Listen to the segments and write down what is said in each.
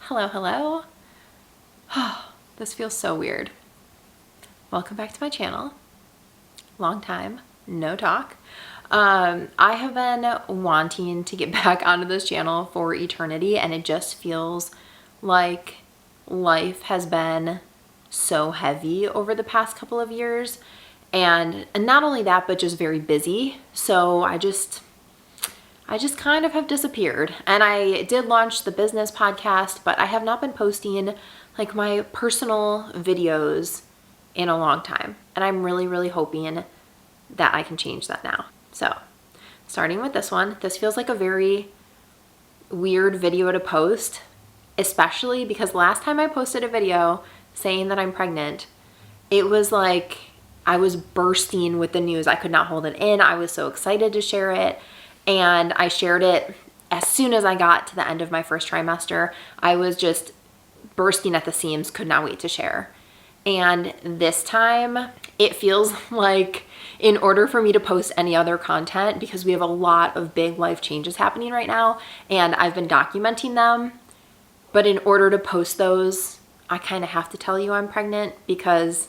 Hello, hello. This feels so weird. Welcome back to my channel. Long time, no talk. I have been wanting to get back onto this channel for eternity, and it just feels like life has been so heavy over the past couple of years. And not only that, but just very busy. So I just kind of have disappeared. And I did launch the business podcast, but I have not been posting like my personal videos in a long time. And I'm really, really hoping that I can change that now. So starting with this one, this feels like a very weird video to post, especially because last time I posted a video saying that I'm pregnant, it was like I was bursting with the news. I could not hold it in. I was so excited to share it. And I shared it as soon as I got to the end of my first trimester. I was just bursting at the seams, could not wait to share. And this time it feels like in order for me to post any other content, because we have a lot of big life changes happening right now and I've been documenting them, but in order to post those, I kind of have to tell you I'm pregnant because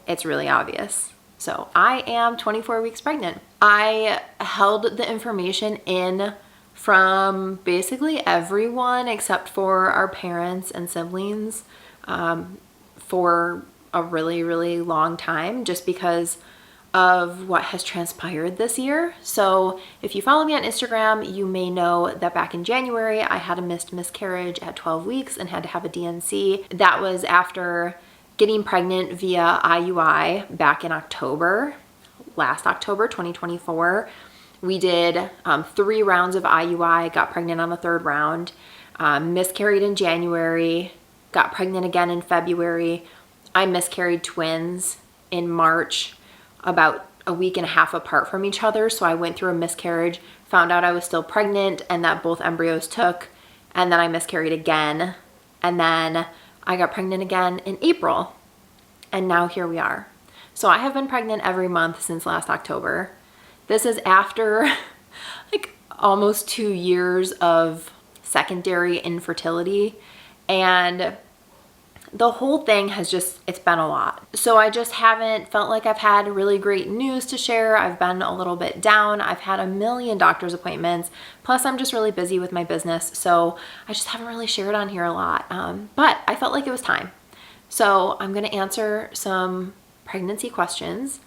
it's really obvious. So I am 24 weeks pregnant. I held the information in from basically everyone except for our parents and siblings for a really, really long time, just because of what has transpired this year. So if you follow me on Instagram, you may know that back in January, I had a missed miscarriage at 12 weeks and had to have a DNC. That was after getting pregnant via IUI back in last October 2024. We did 3 rounds of IUI, got pregnant on the 3rd round, miscarried in January, got pregnant again in February. I miscarried twins in March, about a week and a half apart from each other. So I went through a miscarriage, found out I was still pregnant and that both embryos took, and then I miscarried again. And then I got pregnant again in April, and now here we are. So I have been pregnant every month since last October. This is after like almost 2 years of secondary infertility, and the whole thing has it's been a lot. So I just haven't felt like I've had really great news to share. I've been a little bit down. I've had a million doctor's appointments. Plus I'm just really busy with my business. So I just haven't really shared on here a lot. But I felt like it was time. So I'm going to answer some pregnancy questions,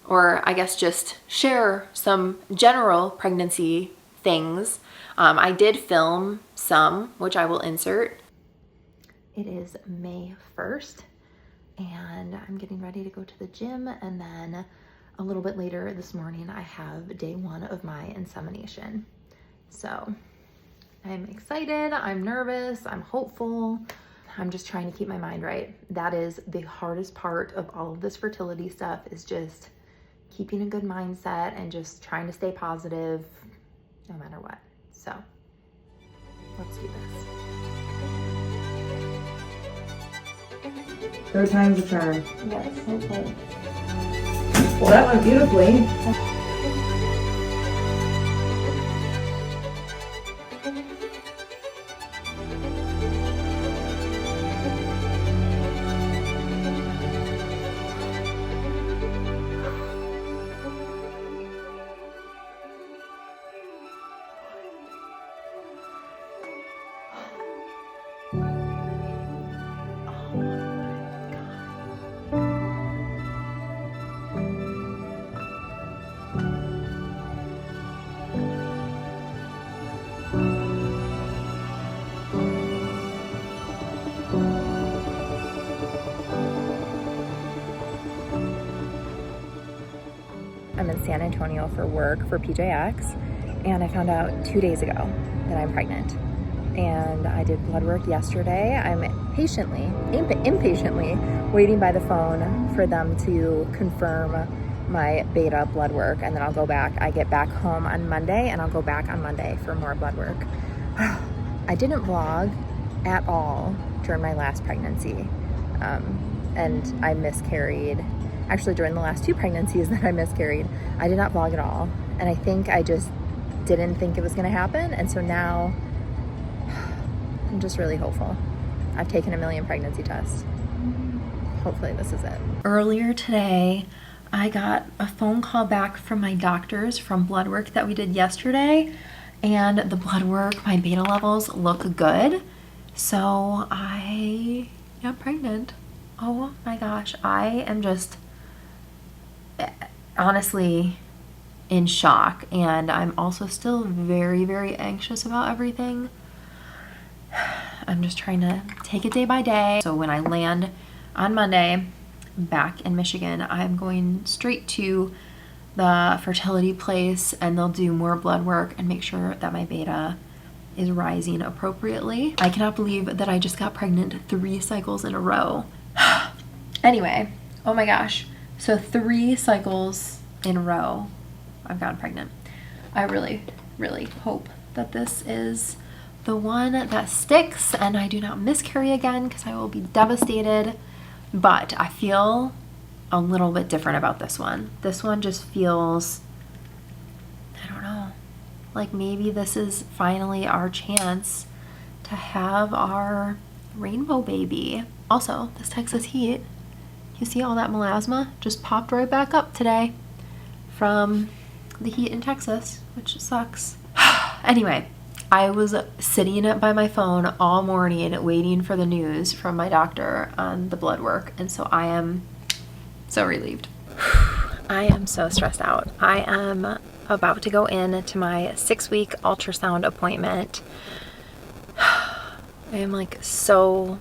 or I guess just share some general pregnancy things. I did film some, which I will insert. It is May 1st and I'm getting ready to go to the gym, and then a little bit later this morning I have day 1 of my insemination. So I'm excited, I'm nervous, I'm hopeful. I'm just trying to keep my mind right. That is the hardest part of all of this fertility stuff, is just keeping a good mindset and just trying to stay positive no matter what. So let's do this. 3rd time's a charm. Yes, okay. Well, that went beautifully. I'm in San Antonio for work for PJX, and I found out 2 days ago that I'm pregnant. And I did blood work yesterday. I'm impatiently waiting by the phone for them to confirm my beta blood work, and then I'll go back. I get back home on Monday, and I'll go back on Monday for more blood work. I didn't vlog at all during my last pregnancy, and I miscarried. Actually, during the last 2 pregnancies that I miscarried, I did not vlog at all. And I think I just didn't think it was going to happen. And so now I'm just really hopeful. I've taken a million pregnancy tests. Hopefully this is it. Earlier today, I got a phone call back from my doctors from blood work that we did yesterday, and the blood work, my beta levels look good. So I am pregnant. Oh my gosh, I am just honestly in shock, and I'm also still very, very anxious about everything. I'm just trying to take it day by day. So when I land on Monday back in Michigan, I'm going straight to the fertility place, and they'll do more blood work and make sure that my beta is rising appropriately. I cannot believe that I just got pregnant 3 cycles in a row. Anyway, oh my gosh. So 3 cycles in a row I've gotten pregnant. I really, really hope that this is the one that sticks and I do not miscarry again, because I will be devastated. But I feel a little bit different about this one. This one just feels, I don't know, like maybe this is finally our chance to have our rainbow baby. Also, this Texas heat, you see all that melasma just popped right back up today from the heat in Texas, which sucks. Anyway, I was sitting by my phone all morning waiting for the news from my doctor on the blood work, and so I am so relieved. I am so stressed out. I am about to go in to my 6-week ultrasound appointment. I am like so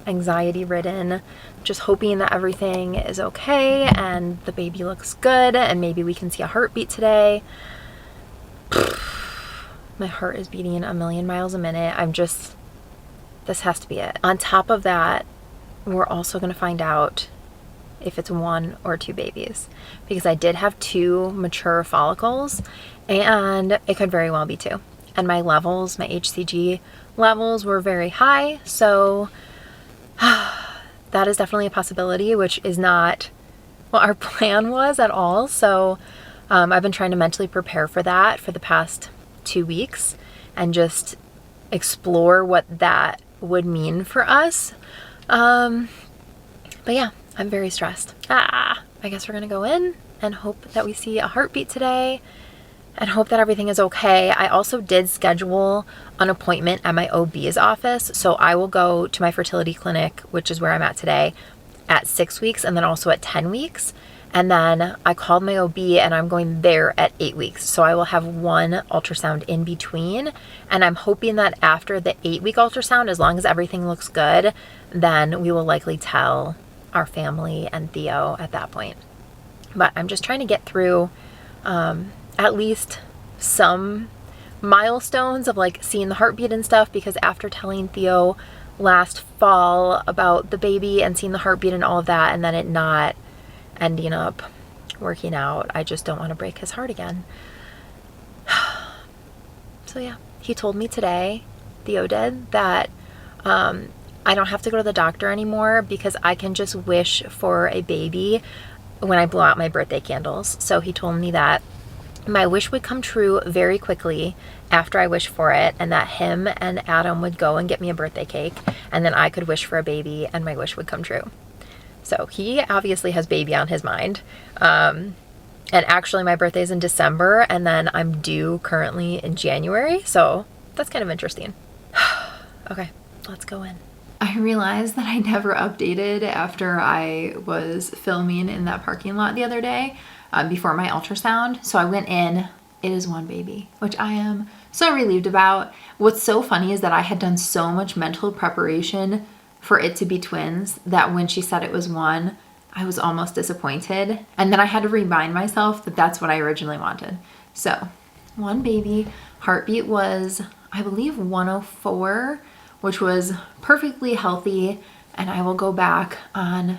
anxiety ridden, just hoping that everything is okay and the baby looks good and maybe we can see a heartbeat today. My heart is beating a million miles a minute. This has to be it. On top of that, we're also going to find out if it's 1 or 2 babies, because I did have 2 mature follicles and it could very well be 2. And my levels, my HCG levels were very high. So that is definitely a possibility, which is not what our plan was at all. So I've been trying to mentally prepare for that for the past 2 weeks and just explore what that would mean for us. But yeah, I'm very stressed. I guess we're gonna go in and hope that we see a heartbeat today and hope that everything is okay. I also did schedule an appointment at my OB's office, so I will go to my fertility clinic, which is where I'm at today, at 6 weeks and then also at 10 weeks. And then I called my OB and I'm going there at 8 weeks. So I will have 1 ultrasound in between. And I'm hoping that after the 8-week ultrasound, as long as everything looks good, then we will likely tell our family and Theo at that point. But I'm just trying to get through at least some milestones of like seeing the heartbeat and stuff, because after telling Theo last fall about the baby and seeing the heartbeat and all of that, and then it not ending up working out, I just don't want to break his heart again. So yeah, he told me today, Theo did, that I don't have to go to the doctor anymore because I can just wish for a baby when I blow out my birthday candles. So he told me that my wish would come true very quickly after I wish for it, and that him and Adam would go and get me a birthday cake, and then I could wish for a baby and my wish would come true. So he obviously has baby on his mind. And actually my birthday is in December, and then I'm due currently in January. So that's kind of interesting. Okay, let's go in. I realized that I never updated after I was filming in that parking lot the other day before my ultrasound. So I went in, it is 1 baby, which I am so relieved about. What's so funny is that I had done so much mental preparation for it to be twins that when she said it was 1, I was almost disappointed. And then I had to remind myself that that's what I originally wanted. So 1 baby. Heartbeat was, I believe, 104, which was perfectly healthy. And I will go back on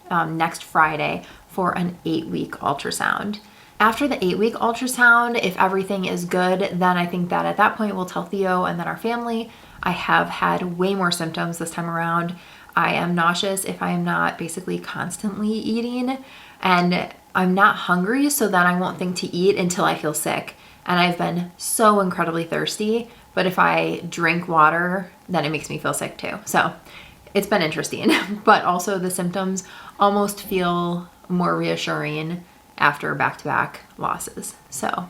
next Friday for an 8-week ultrasound. After the 8-week ultrasound, if everything is good, then I think that at that point we'll tell Theo and then our family. I have had way more symptoms this time around. I am nauseous if I am not basically constantly eating, and I'm not hungry, so then I won't think to eat until I feel sick. And I've been so incredibly thirsty but if I drink water, then it makes me feel sick too. So it's been interesting, but also the symptoms almost feel more reassuring after back-to-back losses. So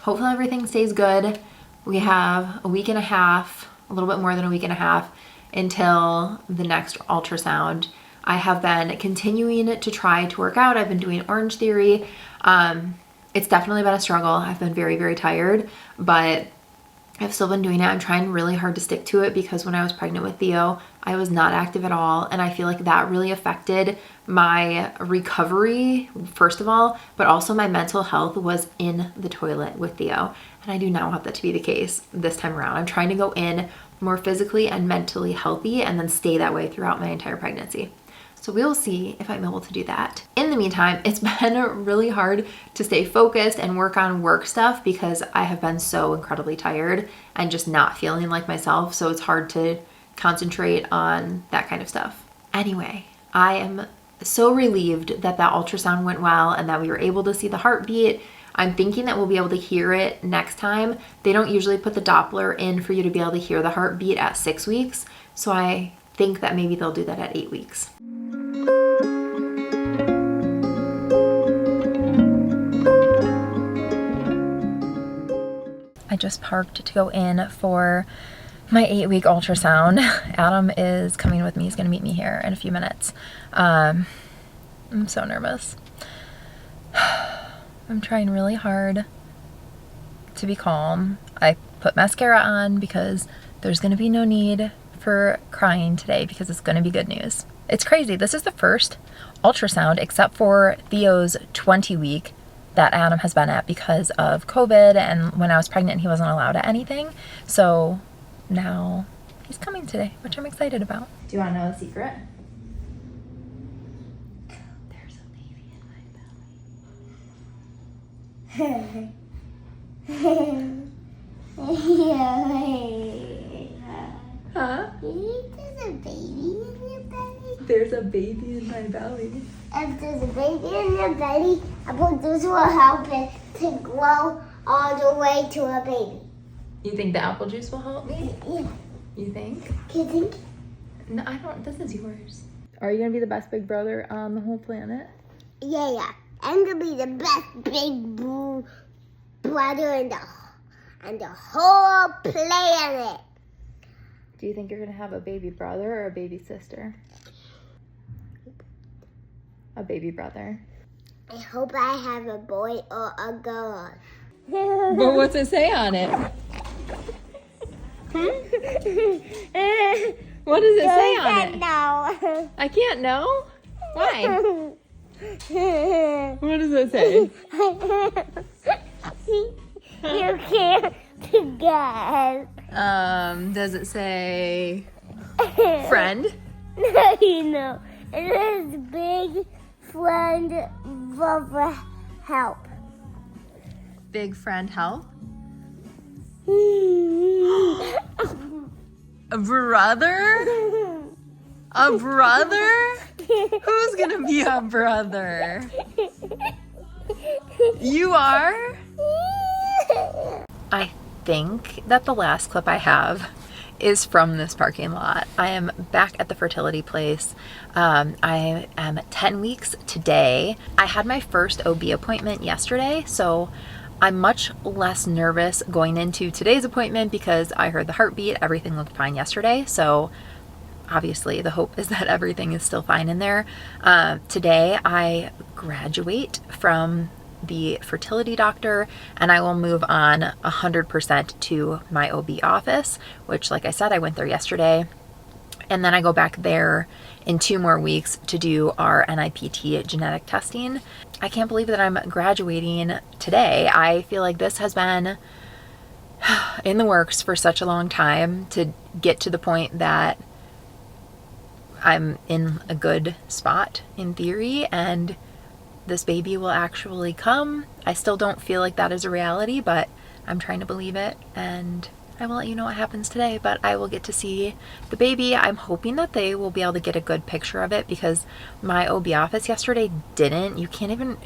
hopefully everything stays good. We have a week and a half, a little bit more than a week and a half until the next ultrasound. I have been continuing to try to work out. I've been doing Orange Theory. It's definitely been a struggle. I've been very, very tired, but I've still been doing it. I'm trying really hard to stick to it because when I was pregnant with Theo, I was not active at all. And I feel like that really affected my recovery, first of all, but also my mental health was in the toilet with Theo. And I do not want that to be the case this time around. I'm trying to go in more physically and mentally healthy and then stay that way throughout my entire pregnancy. So we'll see if I'm able to do that. In the meantime, it's been really hard to stay focused and work on work stuff because I have been so incredibly tired and just not feeling like myself. So it's hard to concentrate on that kind of stuff. Anyway, I am so relieved that that ultrasound went well and that we were able to see the heartbeat. I'm thinking that we'll be able to hear it next time. They don't usually put the Doppler in for you to be able to hear the heartbeat at 6 weeks. So I think that maybe they'll do that at 8 weeks. I just parked to go in for my 8-week ultrasound. Adam is coming with me. He's going to meet me here in a few minutes. I'm so nervous. I'm trying really hard to be calm. I put mascara on because there's going to be no need for crying today because it's going to be good news. It's crazy. This is the first ultrasound except for Theo's 20 week that Adam has been at because of COVID, and when I was pregnant he wasn't allowed at anything. So now he's coming today, which I'm excited about. Do you want to know the secret? There's a baby in my belly. Huh? There's a baby in your belly? There's a baby in my belly. If there's a baby in your belly, I think this will help it to grow all the way to a baby. You think the apple juice will help me? Yeah. You think? Do you think? No, I don't. This is yours. Are you gonna be the best big brother on the whole planet? Yeah. I'm gonna be the best big brother in the whole planet. Do you think you're gonna have a baby brother or a baby sister? A baby brother. I hope I have a boy or a girl. But what's it say on it? What does it say on it? No. I can't know. Why? What does it say? You can't guess. Does it say friend? No. It is big friend of help. Big friend help? A brother? A brother? Who's gonna be a brother? You are? I think that the last clip I have is from this parking lot. I am back at the fertility place. I am 10 weeks today. I had my first OB appointment yesterday, so I'm much less nervous going into today's appointment because I heard the heartbeat. Everything looked fine yesterday, so obviously the hope is that everything is still fine in there. Today I graduate from the fertility doctor and I will move on 100% to my OB office, which, like I said, I went there yesterday, and then I go back there in 2 more weeks to do our NIPT genetic testing. I can't believe that I'm graduating today. I feel like this has been in the works for such a long time to get to the point that I'm in a good spot in theory and this baby will actually come. I still don't feel like that is a reality, but I'm trying to believe it, and I will let you know what happens today, but I will get to see the baby. I'm hoping that they will be able to get a good picture of it because my OB office yesterday didn't. You can't even,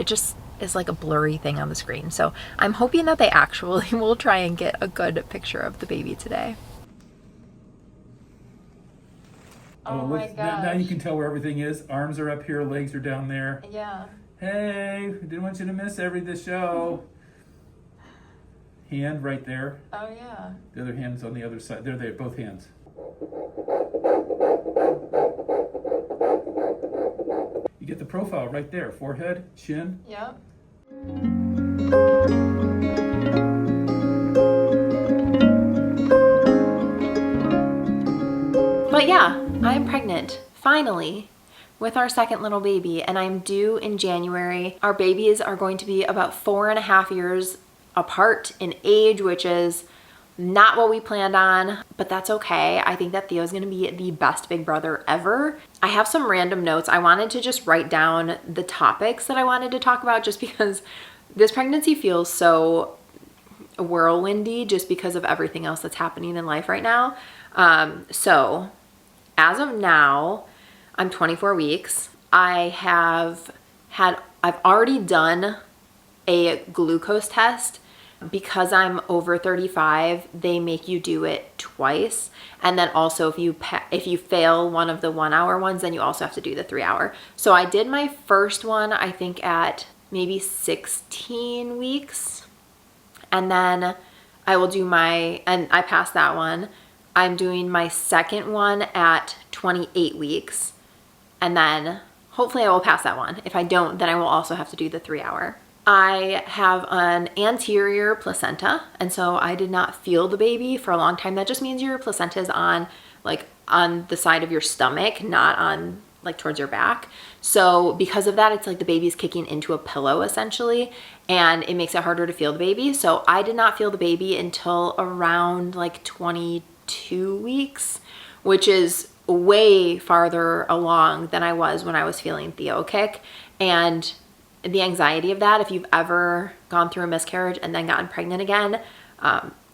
is like a blurry thing on the screen. So I'm hoping that they actually will try and get a good picture of the baby today. Oh my gosh. Now you can tell where everything is. Arms are up here, legs are down there. Yeah. Hey, didn't want you to miss the show. Hand right there. Oh yeah. The other hand's on the other side. There, both hands. You get the profile right there. Forehead, chin. Yep. But yeah, I'm pregnant, finally, with our second little baby, and I'm due in January. Our babies are going to be about 4.5 years apart in age, which is not what we planned on, but that's okay. I think that Theo's gonna be the best big brother ever. I have some random notes. I wanted to just write down the topics that I wanted to talk about just because this pregnancy feels so whirlwindy just because of everything else that's happening in life right now. So as of now, I'm 24 weeks. I've already done a glucose test. Because I'm over 35, they make you do it twice. And then also if you fail one of the 1 hour ones, then you also have to do the 3 hour. So I did my first one, I think at maybe 16 weeks. And then I will do and I passed that one. I'm doing my second one at 28 weeks. And then hopefully I will pass that one. If I don't, then I will also have to do the 3 hour. I have an anterior placenta, and so I did not feel the baby for a long time. That just means your placenta is on the side of your stomach, not on like towards your back. So because of that, it's like the baby's kicking into a pillow essentially, and it makes it harder to feel the baby. So I did not feel the baby until around like 22 weeks, which is way farther along than I was when I was feeling Theo kick. And the anxiety of that, if you've ever gone through a miscarriage and then gotten pregnant again,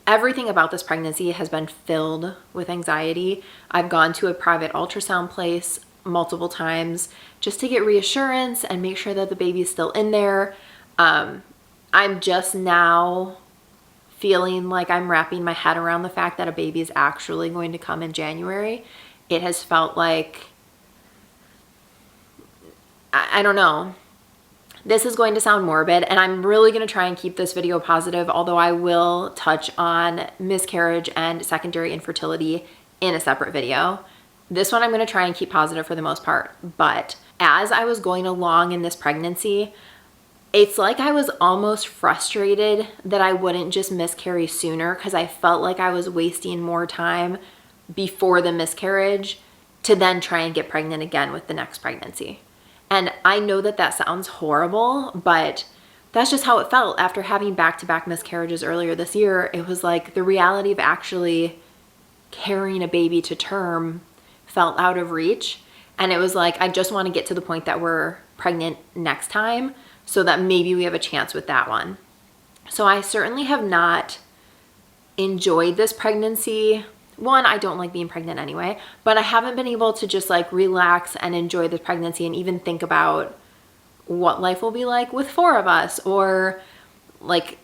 everything about this pregnancy has been filled with anxiety. I've gone to a private ultrasound place multiple times just to get reassurance and make sure that the baby's still in there. I'm just now feeling like I'm wrapping my head around the fact that a baby is actually going to come in January. It has felt like, I don't know. This is going to sound morbid, and I'm really going to try and keep this video positive, although I will touch on miscarriage and secondary infertility in a separate video. This one I'm going to try and keep positive for the most part, but as I was going along in this pregnancy, it's like I was almost frustrated that I wouldn't just miscarry sooner because I felt like I was wasting more time before the miscarriage to then try and get pregnant again with the next pregnancy. And I know that that sounds horrible, but that's just how it felt after having back-to-back miscarriages earlier this year. It was like the reality of actually carrying a baby to term felt out of reach. And it was like, I just want to get to the point that we're pregnant next time so that maybe we have a chance with that one. So I certainly have not enjoyed this pregnancy. One, I don't like being pregnant anyway, but I haven't been able to just like relax and enjoy the pregnancy and even think about what life will be like with 4 of us, or like,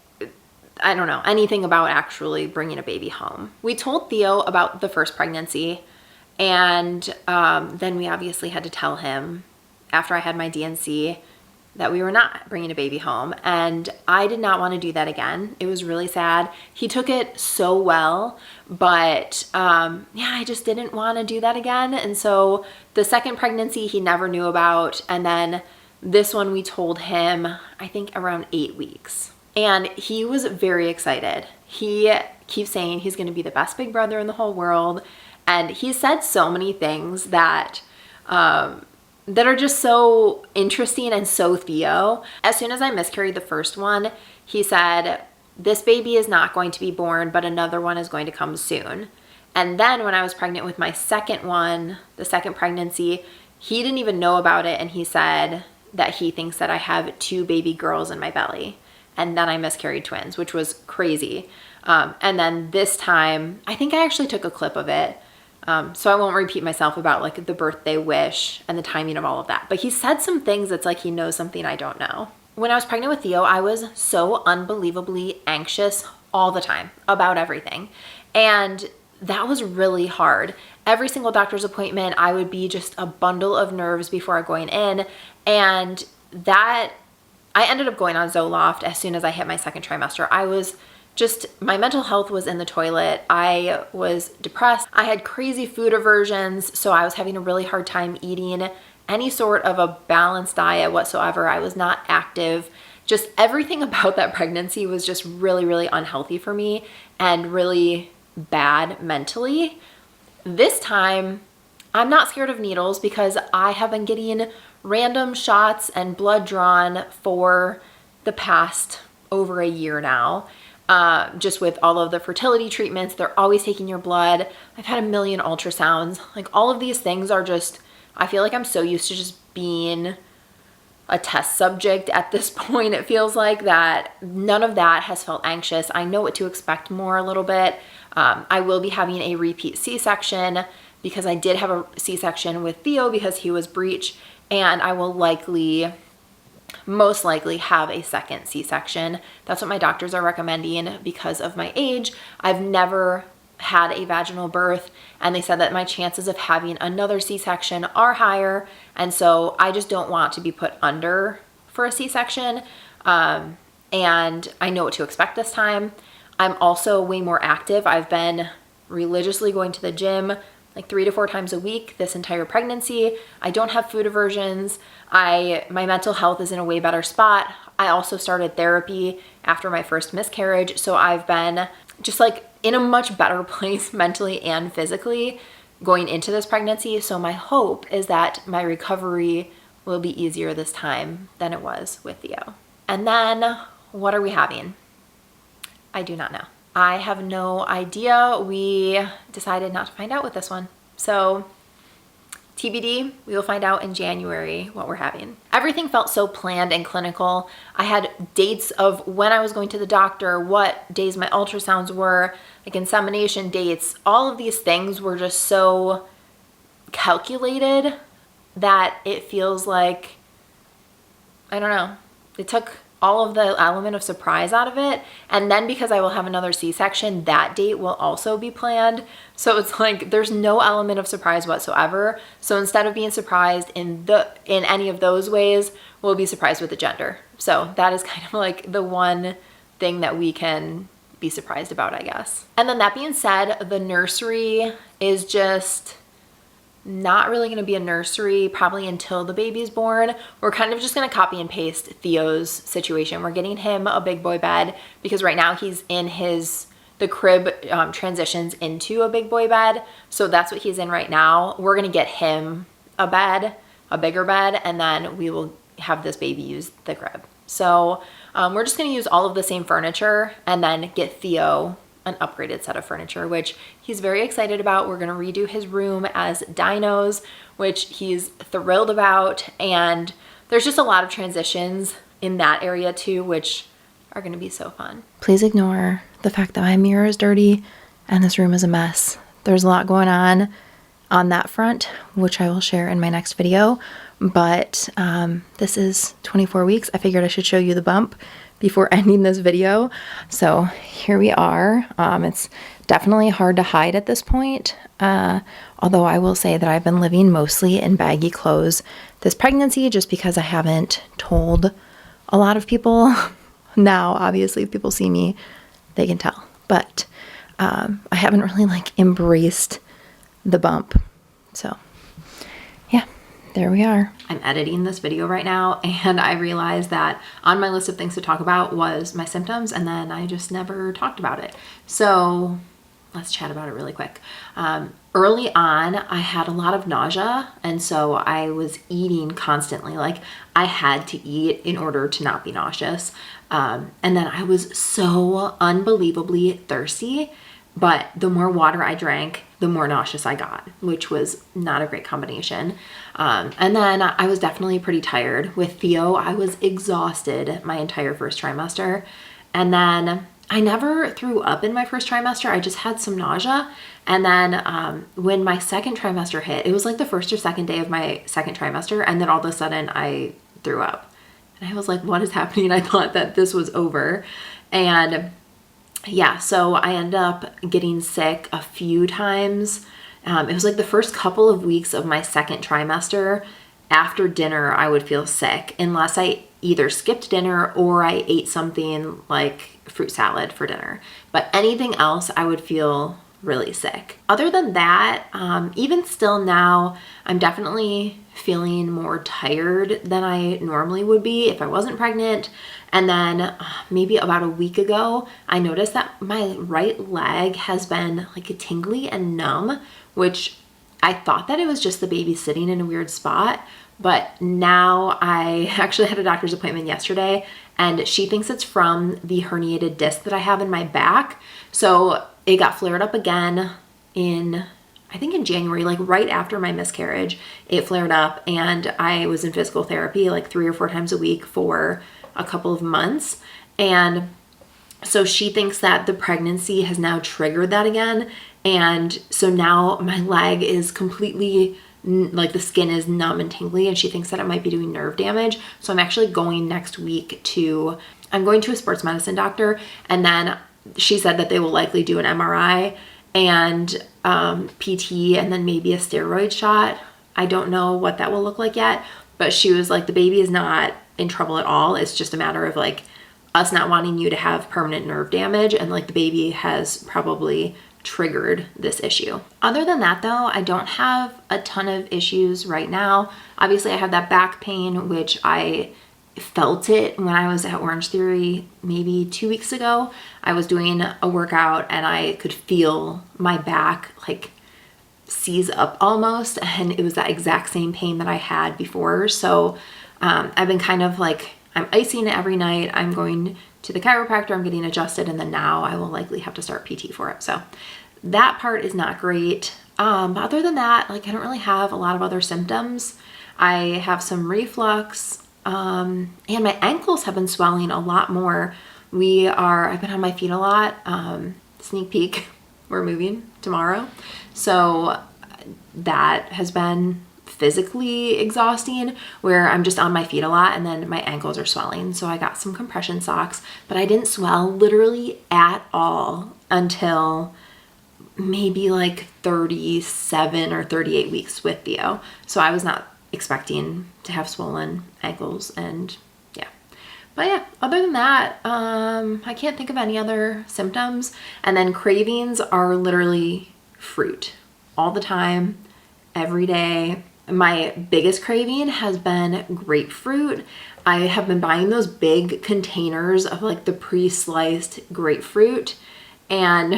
I don't know, anything about actually bringing a baby home. We told Theo about the first pregnancy, and then we obviously had to tell him after I had my D&C that we were not bringing a baby home, and I did not want to do that again. It was really sad. He took it so well, but yeah, I just didn't want to do that again. And so the second pregnancy he never knew about, and then this one we told him, I think around 8 weeks. And he was very excited. He keeps saying he's going to be the best big brother in the whole world, and he said so many things that that are just so interesting and so Theo. As soon as I miscarried the first one, he said, this baby is not going to be born, but another one is going to come soon. And then when I was pregnant with my second one, the second pregnancy, he didn't even know about it. And he said that he thinks that I have 2 baby girls in my belly. And then I miscarried twins, which was crazy. And then this time, I think I actually took a clip of it. So I won't repeat myself about like the birthday wish and the timing of all of that. But he said some things that's like he knows something I don't know. when I was pregnant with Theo, I was so unbelievably anxious all the time about everything. And that was really hard. Every single doctor's appointment, I would be just a bundle of nerves before going in. And that, I ended up going on Zoloft as soon as I hit my second trimester. I was just, my mental health was in the toilet. I was depressed. I had crazy food aversions. So I was having a really hard time eating any sort of a balanced diet whatsoever. I was not active. Just everything about that pregnancy was just really, really unhealthy for me and really bad mentally. This time, I'm not scared of needles because I have been getting random shots and blood drawn for the past over a year now. Just with all of the fertility treatments, they're always taking your blood. I've had a million ultrasounds. Like all of these things are just, I feel like I'm so used to just being a test subject at this point. It feels like that none of that has felt anxious. I know what to expect more a little bit. I will be having a repeat C-section because I did have a C-section with Theo because he was breech, and I will most likely have a second C-section. That's what my doctors are recommending because of my age. I've never had a vaginal birth, and they said that my chances of having another C-section are higher, and so I just don't want to be put under for a C-section. And I know what to expect this time. I'm also way more active. I've been religiously going to the gym like 3 to 4 times a week this entire pregnancy. I don't have food aversions. My mental health is in a way better spot. I also started therapy after my first miscarriage, so I've been just like in a much better place mentally and physically going into this pregnancy. So my hope is that my recovery will be easier this time than it was with Theo. And then what are we having? I do not know. I have no idea. We decided not to find out with this one. So TBD, we will find out in January what we're having. Everything felt so planned and clinical. I had dates of when I was going to the doctor, what days my ultrasounds were, like insemination dates. All of these things were just so calculated that it feels like, I don't know, it took all of the element of surprise out of it. And then because I will have another C-section, that date will also be planned. So it's like there's no element of surprise whatsoever. So instead of being surprised in any of those ways, we'll be surprised with the gender. So that is kind of like the one thing that we can be surprised about, I guess. And then that being said, the nursery is just not really going to be a nursery probably until the baby's born. We're kind of just going to copy and paste Theo's situation. We're getting him a big boy bed because right now he's in the crib transitions into a big boy bed. So that's what he's in right now. We're going to get him a bed, a bigger bed, and then we will have this baby use the crib. So we're just going to use all of the same furniture and then get Theo an upgraded set of furniture, which he's very excited about. We're going to redo his room as dinos, which he's thrilled about. And there's just a lot of transitions in that area too, which are going to be so fun. Please ignore the fact that my mirror is dirty and this room is a mess. There's a lot going on that front, which I will share in my next video. But this is 24 weeks. I figured I should show you the bump before ending this video. So here we are. It's definitely hard to hide at this point. Although I will say that I've been living mostly in baggy clothes this pregnancy just because I haven't told a lot of people. Now, obviously, if people see me, they can tell. But I haven't really like embraced the bump. So yeah, there we are. I'm editing this video right now and I realized that on my list of things to talk about was my symptoms, and then I just never talked about it. So let's chat about it really quick. Early on, I had a lot of nausea, and so I was eating constantly. Like I had to eat in order to not be nauseous. And then I was so unbelievably thirsty, but the more water I drank, the more nauseous I got, which was not a great combination. And then I was definitely pretty tired. With Theo, I was exhausted my entire first trimester. And then I never threw up in my first trimester. I just had some nausea. And then when my second trimester hit, it was like the first or second day of my second trimester. And then all of a sudden I threw up. And I was like, what is happening? I thought that this was over. And yeah, so I ended up getting sick a few times. It was like the first couple of weeks of my second trimester. After dinner, I would feel sick unless I either skipped dinner or I ate something like fruit salad for dinner. But anything else, I would feel really sick. Other than that, even still now, I'm definitely feeling more tired than I normally would be if I wasn't pregnant. And then maybe about a week ago, I noticed that my right leg has been like tingly and numb, which I thought that it was just the baby sitting in a weird spot. But now I actually had a doctor's appointment yesterday, and she thinks it's from the herniated disc that I have in my back. So it got flared up again I think in January, like right after my miscarriage, it flared up, and I was in physical therapy like 3 or 4 times a week for a couple of months. And so she thinks that the pregnancy has now triggered that again. And so now my leg is completely, like the skin is numb and tingly, and she thinks that it might be doing nerve damage. So I'm actually going next week I'm going to a sports medicine doctor, and then she said that they will likely do an MRI and PT and then maybe a steroid shot. I don't know what that will look like yet, but she was like, the baby is not in trouble at all. It's just a matter of like us not wanting you to have permanent nerve damage, and like the baby has probably triggered this issue. Other than that though, I don't have a ton of issues right now. Obviously I have that back pain, which I felt it when I was at Orange Theory maybe 2 weeks ago. I was doing a workout and I could feel my back like seize up almost, and it was that exact same pain that I had before. So I've been kind of like, I'm icing it every night. I'm going to the chiropractor, I'm getting adjusted, and then now I will likely have to start PT for it. So that part is not great. But other than that, like I don't really have a lot of other symptoms. I have some reflux, and my ankles have been swelling a lot more. I've been on my feet a lot. Sneak peek, we're moving tomorrow. So that has been physically exhausting, where I'm just on my feet a lot and then my ankles are swelling. So I got some compression socks, but I didn't swell literally at all until maybe like 37 or 38 weeks with Theo. So I was not expecting to have swollen ankles, and yeah. But yeah, other than that, I can't think of any other symptoms. And then cravings are literally fruit all the time, every day. My biggest craving has been grapefruit. I have been buying those big containers of like the pre-sliced grapefruit, and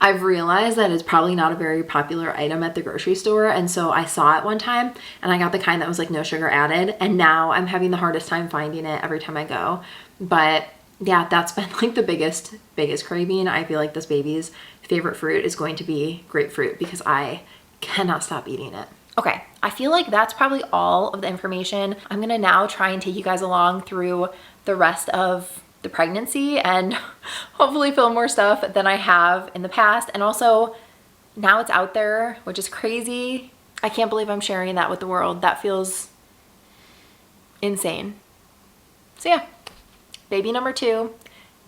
I've realized that it's probably not a very popular item at the grocery store. And so I saw it one time and I got the kind that was like no sugar added, and now I'm having the hardest time finding it every time I go. But yeah, that's been like the biggest craving. I feel like this baby's favorite fruit is going to be grapefruit because I cannot stop eating it. Okay, I feel like that's probably all of the information. I'm gonna now try and take you guys along through the rest of the pregnancy and hopefully film more stuff than I have in the past. And also now it's out there, which is crazy. I can't believe I'm sharing that with the world. That feels insane. So yeah, baby number 2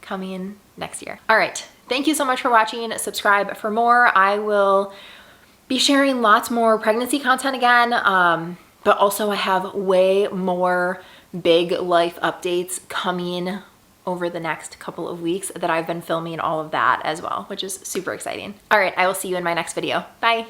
coming next year. All right, thank you so much for watching. Subscribe for more. I will be sharing lots more pregnancy content again, but also I have way more big life updates coming over the next couple of weeks that I've been filming all of that as well, which is super exciting. All right, I will see you in my next video. Bye.